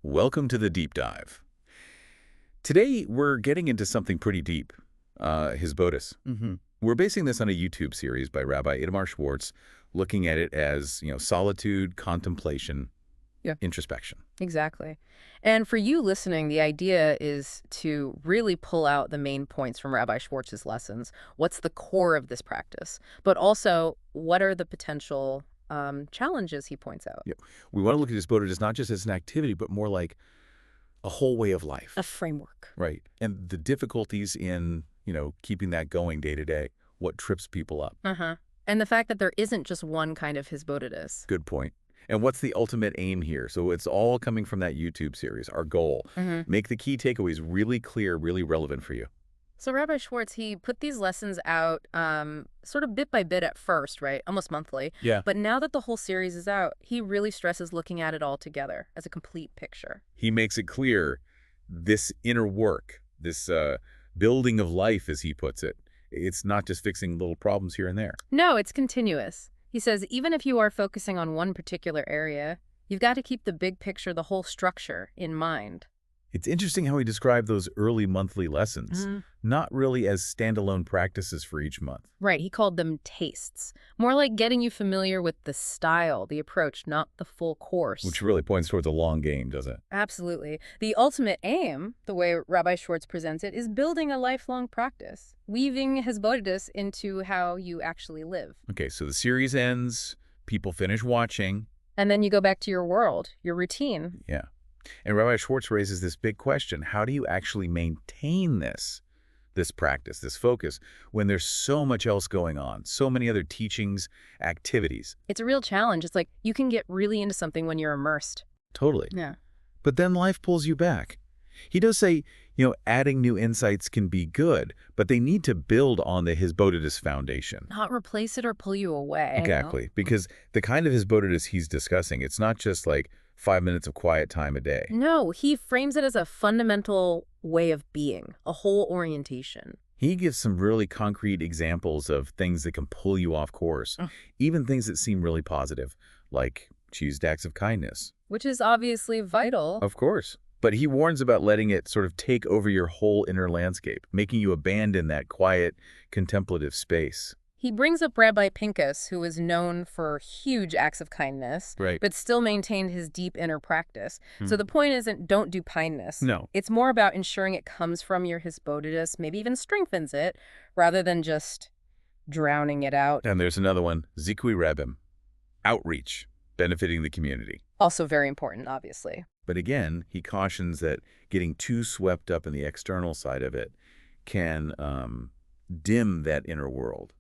Welcome to the deep dive. Today, we're getting into something pretty deep, Hisbodedut. We're basing this on a YouTube series by Rabbi Itamar Schwartz, looking at it as, solitude, contemplation, introspection. Exactly. And for you listening, the idea is to really pull out the main points from Rabbi Schwartz's lessons. What's the core of this practice? But also, what are the potential challenges he points out? Yeah. We want to look at Hisbodedut not just as an activity, but more like a whole way of life. A framework. Right. And the difficulties in, keeping that going day to day, what trips people up. And the fact that there isn't just one kind of Hisbodedut. Good point. And what's the ultimate aim here? So it's all coming from that YouTube series, our goal. Make the key takeaways really clear, really relevant for you. So Rabbi Schwartz, he put these lessons out sort of bit by bit at first, right? Almost monthly. Yeah. But now that the whole series is out, he really stresses looking at it all together as a complete picture. He makes it clear this inner work, this building of life, as he puts it, it's not just fixing little problems here and there. No, it's continuous. He says even if you are focusing on one particular area, you've got to keep the big picture, the whole structure in mind. It's interesting how he described those early monthly lessons, not really as standalone practices for each month. Right, he called them tastes. More like getting you familiar with the style, the approach, not the full course. Which really points towards a long game, doesn't it? Absolutely. The ultimate aim, the way Rabbi Schwartz presents it, is building a lifelong practice, weaving Hisbodedut into how you actually live. Okay, so the series ends, people finish watching. And then you go back to your world, your routine. Yeah. And Rabbi Schwartz raises this big question. How do you actually maintain this practice, this focus, when there's so much else going on, so many other teachings, activities? It's a real challenge. It's like you can get really into something when you're immersed. Totally. Yeah. But then life pulls you back. He does say, adding new insights can be good, but they need to build on the Hisbodedut foundation. Not replace it or pull you away. Exactly. Because the kind of Hisbodedut he's discussing, it's not just like 5 minutes of quiet time a day. No, he frames it as a fundamental way of being, a whole orientation. He gives some really concrete examples of things that can pull you off course, even things that seem really positive, like choose acts of kindness. Which is obviously vital. Of course. But he warns about letting it sort of take over your whole inner landscape, making you abandon that quiet, contemplative space. He brings up Rabbi Pinkus, who was known for huge acts of kindness, but still maintained his deep inner practice. So the point isn't don't do kindness. No. It's more about ensuring it comes from your Hisbodedut, maybe even strengthens it, rather than just drowning it out. And there's another one, Zikui Rabim, outreach, benefiting the community. Also very important, obviously. But again, he cautions that getting too swept up in the external side of it can dim that inner world.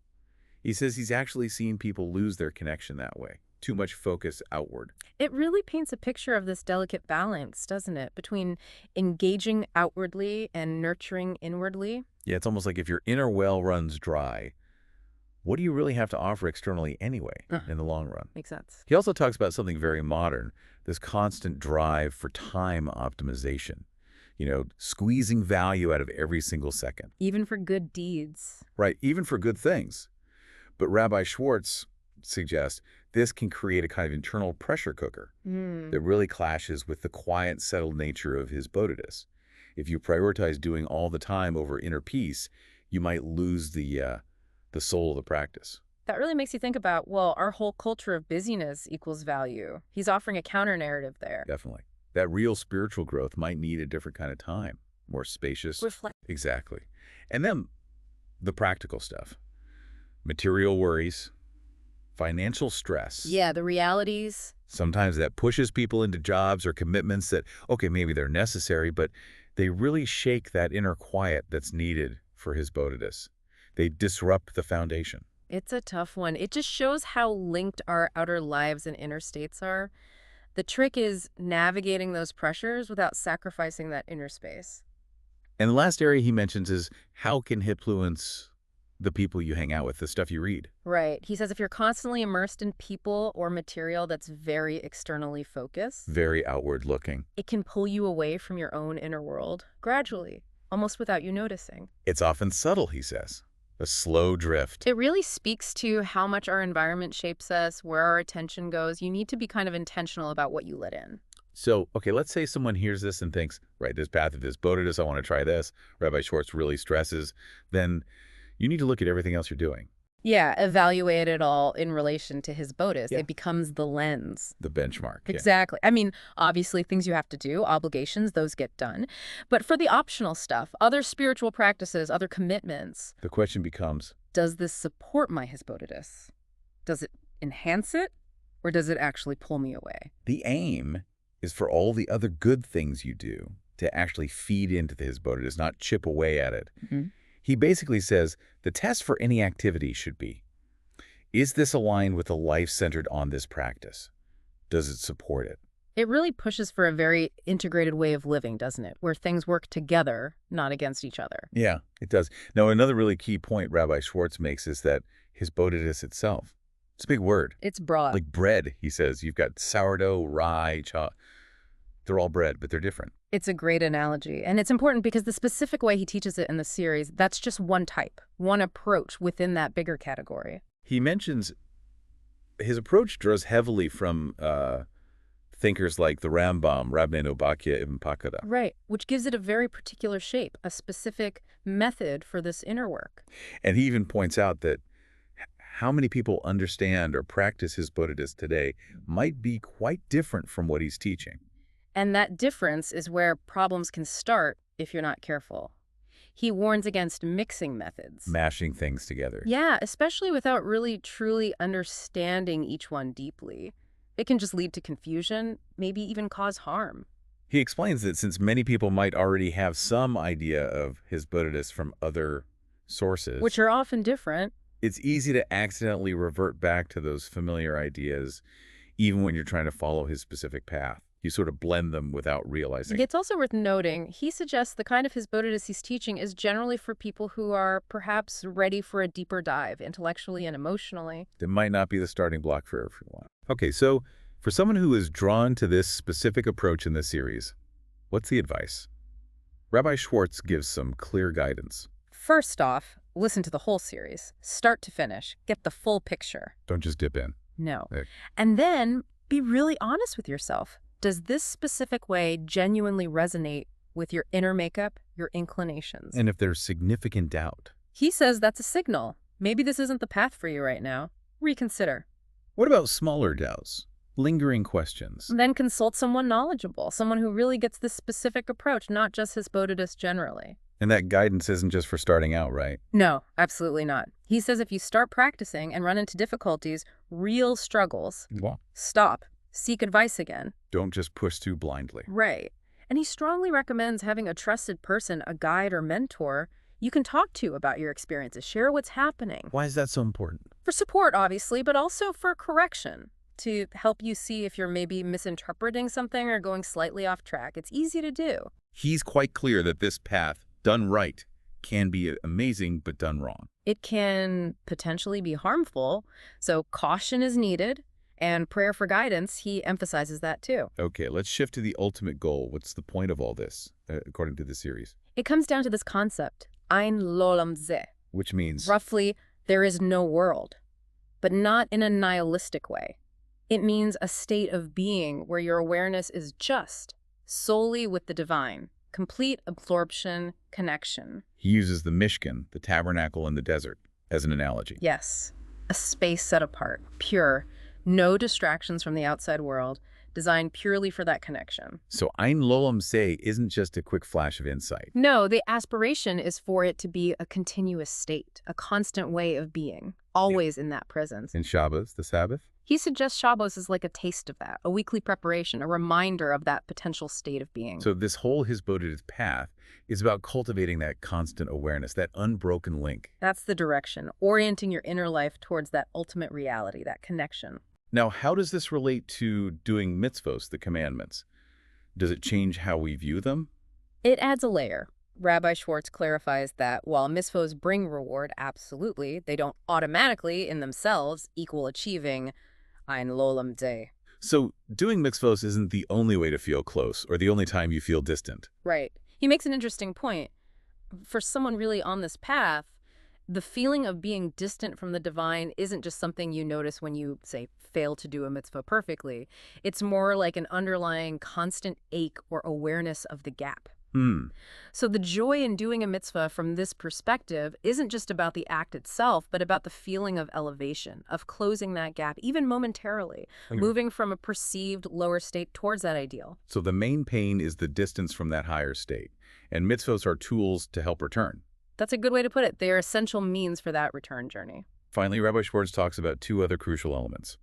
He says he's actually seen people lose their connection that way. Too much focus outward. It really paints a picture of this delicate balance, doesn't it, between engaging outwardly and nurturing inwardly? Yeah, it's almost like if your inner well runs dry, what do you really have to offer externally anyway in the long run? Makes sense. He also talks about something very modern, this constant drive for time optimization. Squeezing value out of every single second. Even for good deeds. Right, even for good things. But Rabbi Schwartz suggests this can create a kind of internal pressure cooker that really clashes with the quiet, settled nature of Hisbodedut. If you prioritize doing all the time over inner peace, you might lose the soul of the practice. That really makes you think about, well, our whole culture of busyness equals value. He's offering a counter-narrative there. Definitely. That real spiritual growth might need a different kind of time, more spacious. Reflect. Exactly. And then the practical stuff. Material worries, financial stress. Yeah, the realities. Sometimes that pushes people into jobs or commitments that, okay, maybe they're necessary, but they really shake that inner quiet that's needed for Hisbodedut. They disrupt the foundation. It's a tough one. It just shows how linked our outer lives and inner states are. The trick is navigating those pressures without sacrificing that inner space. And the last area he mentions is how can influence the people you hang out with, the stuff you read. Right. He says if you're constantly immersed in people or material that's very externally focused, very outward looking, it can pull you away from your own inner world gradually, almost without you noticing. It's often subtle, he says. A slow drift. It really speaks to how much our environment shapes us, where our attention goes. You need to be kind of intentional about what you let in. So, okay, let's say someone hears this and thinks, right, this path of Hitbodedut, I want to try this. Rabbi Schwartz really stresses. Then you need to look at everything else you're doing. Yeah, evaluate it all in relation to his bodhis. Yeah. It becomes the lens. The benchmark. Yeah. Exactly. I mean, obviously, things you have to do, obligations, those get done. But for the optional stuff, other spiritual practices, other commitments, The question becomes, does this support my Hitbodedut? Does it enhance it? Or does it actually pull me away? the aim is for all the other good things you do to actually feed into the Hitbodedut, not chip away at it. Mm-hmm. He basically says the test for any activity should be, is this aligned with a life centered on this practice? Does it support it? It really pushes for a very integrated way of living, doesn't it? Where things work together, not against each other. Yeah, it does. Now, another really key point Rabbi Schwartz makes is that Hitbodedut itself, it's a big word. It's broad. Like bread, he says. You've got sourdough, rye, they're all bread, but they're different. It's a great analogy. And it's important because the specific way he teaches it in the series, that's just one type, one approach within that bigger category. He mentions his approach draws heavily from thinkers like the Rambam, Rabbeinu Bachya ibn Pakada. Right, which gives it a very particular shape, a specific method for this inner work. And he even points out that how many people understand or practice Hitbodedut today might be quite different from what he's teaching. And that difference is where problems can start if you're not careful. He warns against mixing methods. Mashing things together. Yeah, especially without really truly understanding each one deeply. It can just lead to confusion, maybe even cause harm. He explains that since many people might already have some idea of Hitbodedut from other sources, Which are often different. it's easy to accidentally revert back to those familiar ideas, even when you're trying to follow his specific path. You sort of blend them without realizing. It's also worth noting, he suggests the kind of Hitbodedut he's teaching is generally for people who are perhaps ready for a deeper dive, intellectually and emotionally. That might not be the starting block for everyone. Okay, so for someone who is drawn to this specific approach in this series, what's the advice? Rabbi Schwartz gives some clear guidance. First off, listen to the whole series, start to finish, get the full picture. Don't just dip in. No. Hey. And then be really honest with yourself. Does this specific way genuinely resonate with your inner makeup, your inclinations? And if there's significant doubt. He says that's a signal. Maybe this isn't the path for you right now. Reconsider. What about smaller doubts? Lingering questions? Then consult someone knowledgeable, someone who really gets this specific approach, not just Hitbodedut generally. And that guidance isn't just for starting out, right? No, absolutely not. He says if you start practicing and run into difficulties, real struggles, Well, stop. Seek advice again. don't just push too blindly. Right. And he strongly recommends having a trusted person, a guide or mentor, you can talk to about your experiences, share what's happening. Why is that so important? For support, obviously, but also for correction, to help you see if you're maybe misinterpreting something or going slightly off track. It's easy to do. He's quite clear that this path, done right, can be amazing, but done wrong. It can potentially be harmful, so caution is needed. And prayer for guidance, he emphasizes that too. Okay, let's shift to the ultimate goal. What's the point of all this, according to the series? It comes down to this concept, ein l'olam zeh. Which means? Roughly, there is no world, but not in a nihilistic way. It means a state of being where your awareness is just, solely with the divine, complete absorption, connection. He uses the Mishkan, the tabernacle in the desert, as an analogy. Yes, a space set apart, pure, no distractions from the outside world, designed purely for that connection. So Ein L'olam Zeh isn't just a quick flash of insight. No, the aspiration is for it to be a continuous state, a constant way of being, always in that presence. In Shabbos, the Sabbath? He suggests Shabbos is like a taste of that, a weekly preparation, a reminder of that potential state of being. So this whole Hitbodedut path is about cultivating that constant awareness, that unbroken link. That's the direction, orienting your inner life towards that ultimate reality, that connection. Now, how does this relate to doing mitzvos, the commandments? Does it change how we view them? It adds a layer. Rabbi Schwartz clarifies that while mitzvos bring reward, absolutely, they don't automatically, in themselves, equal achieving ein l'olam zeh. So doing mitzvos isn't the only way to feel close or the only time you feel distant. Right. He makes an interesting point. For someone really on this path, The feeling of being distant from the divine isn't just something you notice when you, say, fail to do a mitzvah perfectly. It's more like an underlying constant ache or awareness of the gap. So the joy in doing a mitzvah from this perspective isn't just about the act itself, but about the feeling of elevation, of closing that gap, even momentarily, moving from a perceived lower state towards that ideal. So the main pain is the distance from that higher state, and mitzvahs are tools to help return. That's a good way to put it. They are essential means for that return journey. Finally, Rabbi Schwartz talks about two other crucial elements: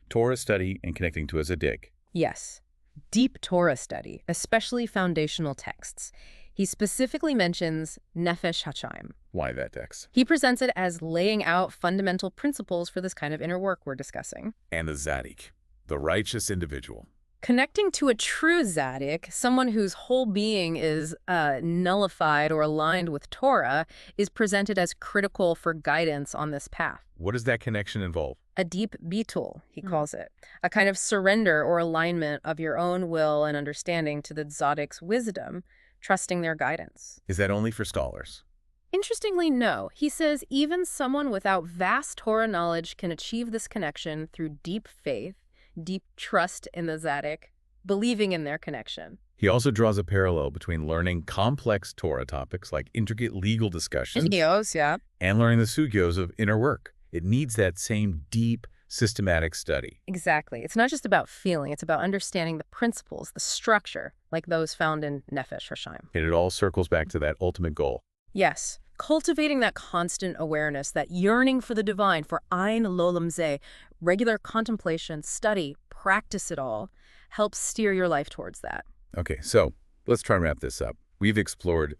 Torah study and connecting to a tzaddik. Yes. Deep Torah study, especially foundational texts. He specifically mentions Nefesh HaShamayim. Why that text? He presents it as laying out fundamental principles for this kind of inner work we're discussing. And the tzaddik, the righteous individual. Connecting to a true tzaddik, someone whose whole being is nullified or aligned with Torah, is presented as critical for guidance on this path. What does that connection involve? A deep bitul, he calls it. A kind of surrender or alignment of your own will and understanding to the tzaddik's wisdom, trusting their guidance. Is that only for scholars? Interestingly, no. He says even someone without vast Torah knowledge can achieve this connection through deep faith, deep trust in the tzaddik, believing in their connection. He also draws a parallel between learning complex Torah topics like intricate legal discussions and learning the sugyos of inner work. It needs that same deep, systematic study. Exactly. It's not just about feeling. It's about understanding the principles, the structure, like those found in Nefesh HaShamayim. And it all circles back to that ultimate goal. Yes. Cultivating that constant awareness, that yearning for the divine, for Ein L'Olam Zeh, regular contemplation, study, practice it all, helps steer your life towards that. Okay, so let's try and wrap this up. We've explored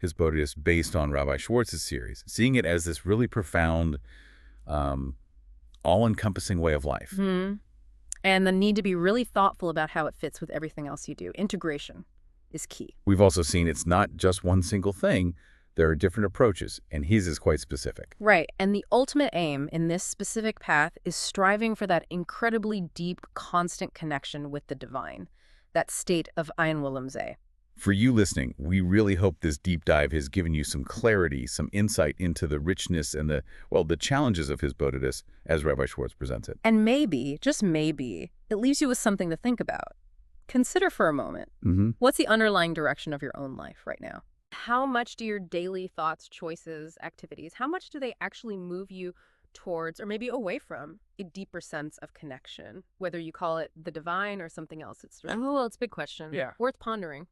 Hitbodedut based on Rabbi Schwartz's series, seeing it as this really profound, all-encompassing way of life. And the need to be really thoughtful about how it fits with everything else you do. Integration is key. We've also seen it's not just one single thing. There are different approaches, and his is quite specific. Right, and the ultimate aim in this specific path is striving for that incredibly deep, constant connection with the divine, that state of Ein L'Olam Zeh. For you listening, we really hope this deep dive has given you some clarity, some insight into the richness and the challenges of Hitbodedut as Rabbi Schwartz presents it. And maybe, just maybe, it leaves you with something to think about. Consider for a moment, what's the underlying direction of your own life right now? How much do your daily thoughts, choices, activities, how much do they actually move you towards or maybe away from a deeper sense of connection, whether you call it the divine or something else? It's a big question. Yeah. Worth pondering.